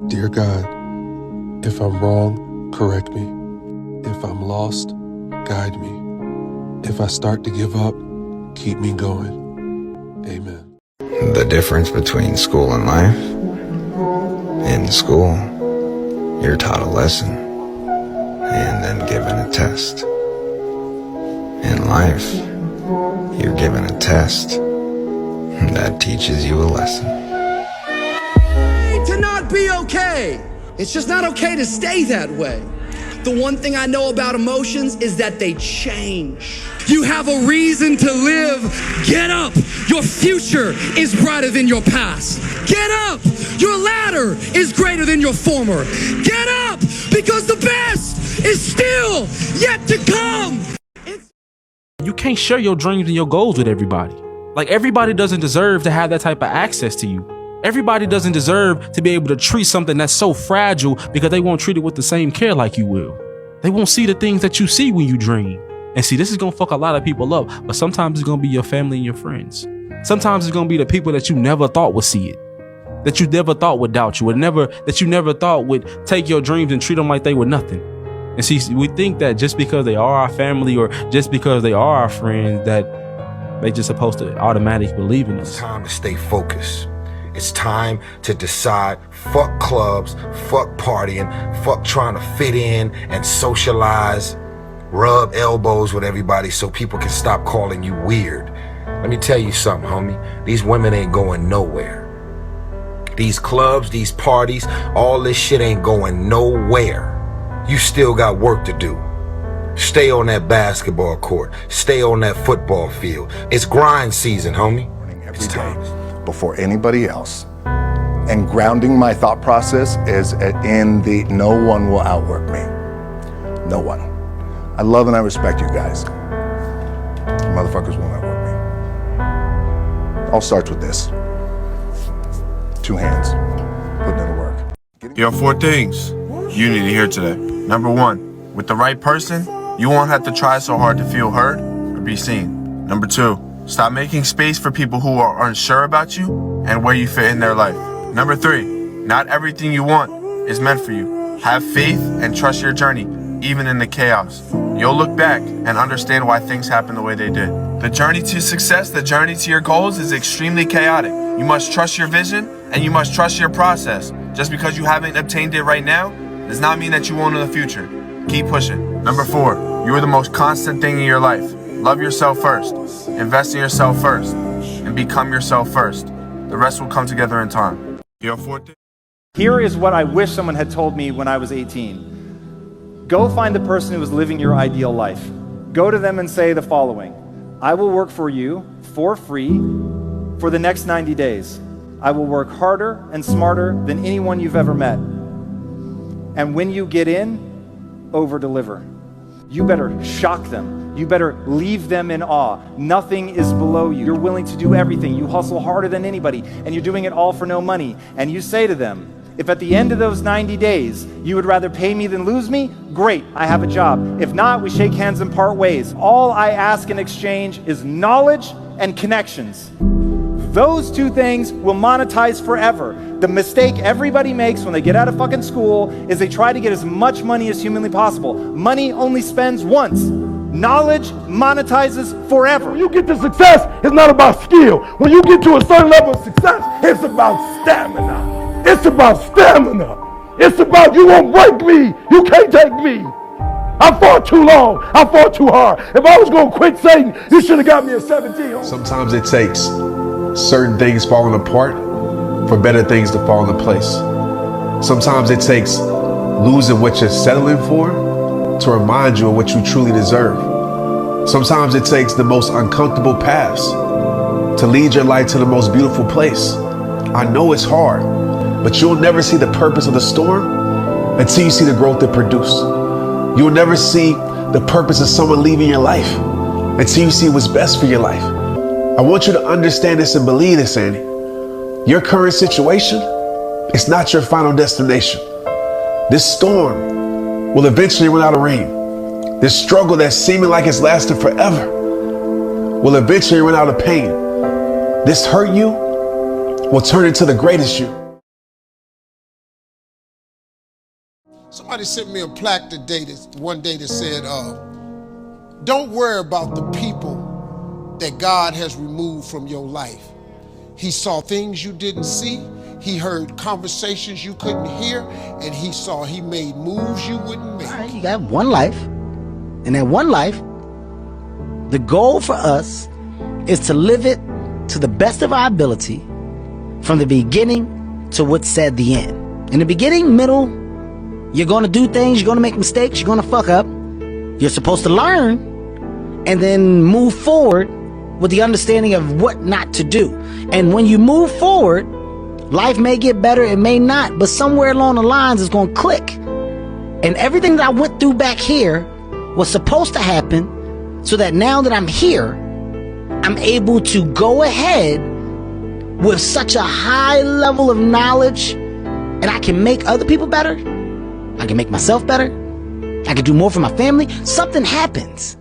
Dear God, if I'm wrong, correct me. If I'm lost, guide me. If I start to give up, keep me going. Amen. The difference between school and life. In school, you're taught a lesson and then given a test. In life, you're given a test that teaches you a lesson. To not be okay. It's just not okay to stay that way. The one thing I know about emotions is that they change. You have a reason to live. Get up. Your future is brighter than your past. Get up. Your ladder is greater than your former. Get up, because the best is still yet to come. You can't share your dreams and your goals with everybody. Like, everybody doesn't deserve to have that type of access to you. Everybody doesn't deserve to be able to treat something that's so fragile, because they won't treat it with the same care like you will. They won't see the things that you see when you dream. And see, this is gonna fuck a lot of people up, but sometimes it's gonna be your family and your friends. Sometimes it's gonna be the people that you never thought would see it, that you never thought would doubt you, that you never thought would take your dreams and treat them like they were nothing. And see, we think that just because they are our family or just because they are our friends, that they just supposed to automatically believe in us. It's time to stay focused. It's time to decide, fuck clubs, fuck partying, fuck trying to fit in and socialize, rub elbows with everybody so people can stop calling you weird. Let me tell you something, homie. These women ain't going nowhere. These clubs, these parties, all this shit ain't going nowhere. You still got work to do. Stay on that basketball court. Stay on that football field. It's grind season, homie. Every day before anybody else. And grounding my thought process is in the no one will outwork me. No one. I love and I respect you guys. You motherfuckers won't outwork me. All starts with this. 2 hands. Putting in the work. Here are 4 things you need to hear today. Number 1, with the right person, you won't have to try so hard to feel heard or be seen. Number 2, stop making space for people who are unsure about you and where you fit in their life. Number 3, not everything you want is meant for you. Have faith and trust your journey, even in the chaos. You'll look back and understand why things happen the way they did. The journey to success, the journey to your goals is extremely chaotic. You must trust your vision and you must trust your process. Just because you haven't obtained it right now does not mean that you won't in the future. Keep pushing. Number 4, you are the most constant thing in your life. Love yourself first, invest in yourself first, and become yourself first. The rest will come together in time. Here is what I wish someone had told me when I was 18. Go find the person who is living your ideal life. Go to them and say the following: I will work for you for free for the next 90 days. I will work harder and smarter than anyone you've ever met. And when you get in, over-deliver. You better shock them. You better leave them in awe. Nothing is below you. You're willing to do everything. You hustle harder than anybody, and you're doing it all for no money. And you say to them, if at the end of those 90 days, you would rather pay me than lose me, great, I have a job. If not, we shake hands and part ways. All I ask in exchange is knowledge and connections. Those 2 things will monetize forever. The mistake everybody makes when they get out of fucking school is they try to get as much money as humanly possible. Money only spends once. Knowledge monetizes forever. When you get to success, it's not about skill. When you get to a certain level of success, it's about stamina. It's about stamina. It's about you won't break me. You can't take me. I fought too long. I fought too hard. If I was going to quit Satan, you should have got me at 17. Sometimes it takes certain things falling apart for better things to fall into place. Sometimes it takes losing what you're settling for to remind you of what you truly deserve. Sometimes it takes the most uncomfortable paths to lead your life to the most beautiful place. I know it's hard, but you'll never see the purpose of the storm until you see the growth it produced. You'll never see the purpose of someone leaving your life until you see what's best for your life. I want you to understand this and believe this, Annie. Your current situation is not your final destination. This storm will eventually run out of rain. This struggle that's seeming like it's lasting forever will eventually run out of pain. This hurt you will turn into the greatest you. Somebody sent me a plaque today one day that said, don't worry about the people that God has removed from your life. He saw things you didn't see. He heard conversations you couldn't hear, and he made moves you wouldn't make. All right, you got one life. And that one life, the goal for us is to live it to the best of our ability from the beginning to what's said the end. In the beginning, middle, you're going to do things, you're going to make mistakes, you're going to fuck up. You're supposed to learn and then move forward with the understanding of what not to do. And when you move forward, life may get better, it may not, but somewhere along the lines it's going to click. And everything that I went through back here was supposed to happen so that now that I'm here, I'm able to go ahead with such a high level of knowledge, and I can make other people better. I can make myself better. I can do more for my family. Something happens.